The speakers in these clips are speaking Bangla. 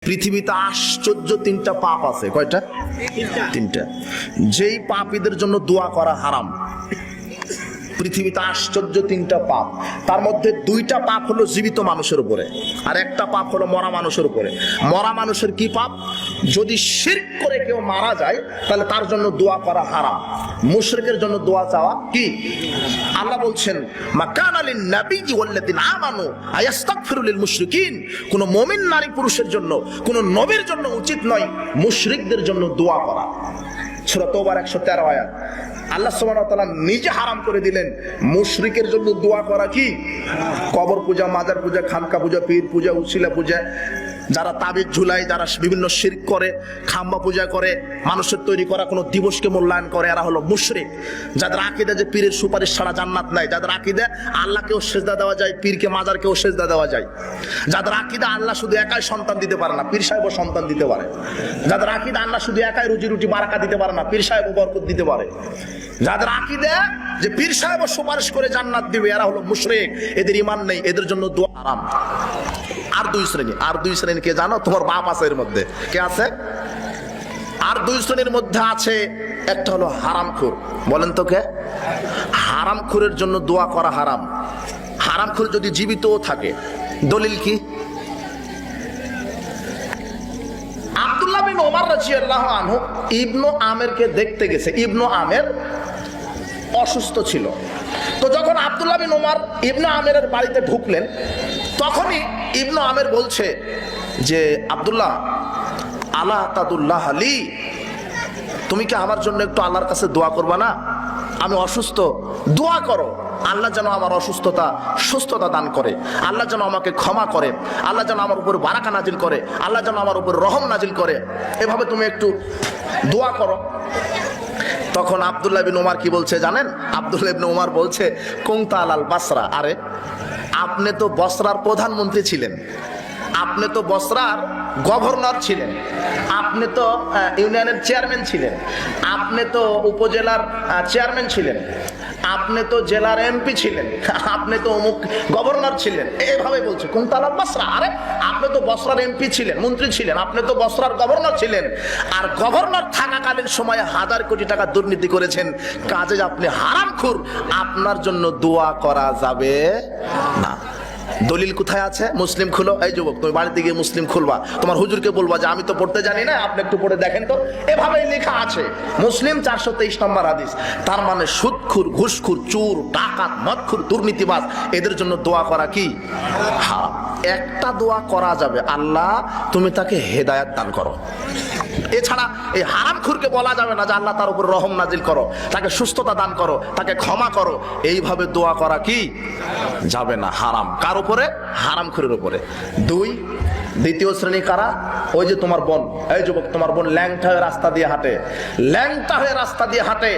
পৃথিবীতে আশ্চর্য তিনটা পাপ আছে। কয়টা? তিনটা। যেই পাপীদের জন্য দোয়া করা হারাম। পৃথিবীতে আশ্চর্য তিনটা পাপ, তার মধ্যে দুইটা পাপ হলো জীবিত মানুষের উপরে, আর একটা পাপ হলো মরা মানুষের উপরে। মরা মানুষের কি পাপ? যদি শিরক করে কেউ মারা যায় তাহলে তার জন্য দোয়া করা হারাম। মুশরিকের জন্য দোয়া চাওয়া কি? আল্লাহ বলছেন মা কানা লিন নাবিয়্যি ওয়াল্লাযিনা আমানু আয়াস্তাগফিরু লিল মুশরিকিন। কোন মুমিন নারী পুরুষের জন্য, কোন নবীর জন্য উচিত নয় মুশরিকদের জন্য দোয়া করা। সূরা তাওবার 113 আয়াত। আল্লাহ সুবহানাহু ওয়া তাআলা নিজে হারাম করে দিলেন মুশরিকের জন্য দোয়া করা কি? কবর পূজা, মাজার পূজা, খানকা পূজা, পীর পূজা, উসিলা পূজা, যারা তাবিজ ঝুলায়, যারা বিভিন্ন শিরক করে, খাম্বা পূজা করে, মানুষের তৈরি করা কোনো দিবসকে মূল্যায়ন করে, এরা হলো মুশরিক। যাদের আকীদা যে পীরের সুপারিশ ছাড়া জান্নাত নাই, যাদের আকীদা আল্লাহকেও সেজদা দেওয়া যায়, পীরকে মাজারকেও সেজদা দেওয়া যায়, যাদের আকীদা আল্লাহ শুধু একাই সন্তান দিতে পারে না, পীর সাহেবও সন্তান দিতে পারে, যাদের আকীদা আল্লাহ শুধু একাই রুজি রুটি বারাকা দিতে পারে না, পীর সাহেবও বরকত দিতে পারে, যাদের আকীদা যে পীর সাহেবও সুপারিশ করে জান্নাত দিবে, এরা হলো মুশরিক। এদের ঈমান নেই, এদের জন্য দোয়া হারাম। আর দুই শ্রেণী কে জানো? তোমার বাপ আছে এর মধ্যে। কে আছে? আর দুই শ্রেণীর মধ্যে আছে একটা হলো হারামখোর। বলেন তো কে? হারামখোরের জন্য দোয়া করা হারাম। হারামখোর যদি জীবিতও থাকে, দলিল কি? আব্দুল্লাহ বিন ওমর রাদিয়াল্লাহু আনহু ইবনু আমেরকে দেখতে গেছে। ইবনু আমের অসুস্থ ছিল। তো যখন আব্দুল্লাহ বিন ওমর ইবনু আমেরের বাড়িতে ঢুকলেন, তখনই ইবনু আমের বলছে যে আব্দুল্লাহ, আলা তাদুল্লাহ আলী, তুমি কি আমার জন্য একটু আল্লাহর কাছে দোয়া করবা না? আমি অসুস্থ, দোয়া করো আল্লাহ যেন আমার অসুস্থতা সুস্থতা দান করে, আল্লাহ যেন আমাকে ক্ষমা করে, আল্লাহ যেন আমার উপর বারাকা নাজিল করে, আল্লাহ যেন আমার উপর রহম নাজিল করে, এভাবে তুমি একটু দোয়া করো। তখন আব্দুল্লাহ বিন ওমর কি বলছে জানেন? আব্দুল্লাহ বিন ওমর বলছে কুনতা আলাল বাসরা। আরে আপনি তো বসরার প্রধানমন্ত্রী ছিলেন, আপনি তো বসরার গভর্নর ছিলেন, আপনি তো ইউনিয়নের চেয়ারম্যান ছিলেন, আপনি তো উপজেলার চেয়ারম্যান ছিলেন, আপনি তো জেলার এমপি ছিলেন, আপনি তো অমুক গভর্নর ছিলেন। এইভাবে বলছে কুনতা আলাল বাসরা। আরে আপনি তো বসরার এমপি ছিলেন, মন্ত্রী ছিলেন, আপনি তো বসরার গভর্নর ছিলেন, আর গভর্নর থাকাকালীন সময়ে 1000 কোটি টাকা দুর্নীতি করেছেন, কাজে আপনি হারামখোর, আপনার জন্য দোয়া করা যাবে না। দলিল কোথায় আছে? মুসলিম খুলো। এই যুবক, তুমি বাড়িতে গিয়ে মুসলিম খুলবা, তোমার হুজুরকে বলবা যে আমি তো পড়তে জানি না, আপনি একটু পড়ে দেখেন তো। এভাবেই লেখা আছে মুসলিম 423 নম্বর হাদিস। তার মানে সুদখোর, ঘুষখোর, চোর, ডাকাত, মদখোর, দুর্নীতিবাজ, এদের জন্য দোয়া করা কি? হ্যাঁ, একটা দোয়া করা যাবে, আল্লাহ তুমি তাকে হেদায়েত দান করো। এছাড়া এই হারামখোরকে বলা যাবে না যে আল্লাহ তার উপর রহম নাজিল করো, তাকে সুস্থতা দান করো, তাকে ক্ষমা করো। এইভাবে দোয়া করা কি যাবে না, হারাম। কার উপরে? হারামখোরের উপরে। দ্বিতীয় শ্রেণী কারা? ওই যে তোমার বোন, এই যুবক, তোমার বোন ল্যাংটা হয়ে রাস্তা দিয়ে হাঁটে, ল্যাংটা হয়ে রাস্তা দিয়ে হাঁটে।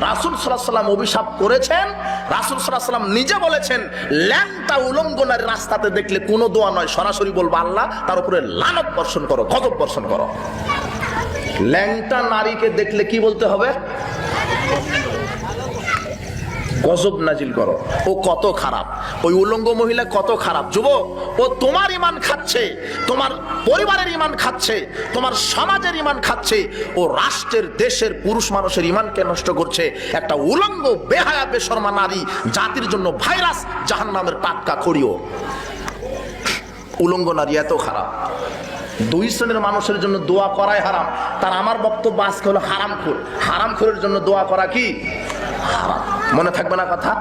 রাসূল সাল্লাল্লাহু আলাইহি ওয়াসাল্লাম অভিশাপ করেছেন, রাসূল সাল্লাল্লাহু আলাইহি ওয়াসাল্লাম নিজে বলেছেন ল্যাংটা উলঙ্গ নারী রাস্তাতে দেখলে কোনো দোয়া নয়, সরাসরি বলবো আল্লাহ তার উপরে লানত বর্ষণ করো, গজব বর্ষণ করো। ল্যাংটা নারীকে দেখলে কি বলতে হবে? গজব নাজিল করো। ও কত খারাপ, ওই উলঙ্গ মহিলা কত খারাপ। যুবক, ও তোমার ঈমান খাচ্ছে, তোমার পরিবারের ঈমান খাচ্ছে, তোমার সমাজের ঈমান খাচ্ছে, ও রাষ্ট্রের, দেশের, পুরুষ মানুষের ঈমানকে নষ্ট করছে। একটা উলঙ্গ বেহায়া বেশরমা নারী জাতির জন্য ভাইরাস, জাহান্নামের টাটকা খড়িও। উলঙ্গ নারী এত খারাপ। দুই শ্রেণীর মানুষের জন্য দোয়া করাই হারাম। তার আমার বক্তব্য আজকে হলো হারামখোর। হারামখোরের জন্য দোয়া করা কি? হারাম। মনে থাকবে না কথা?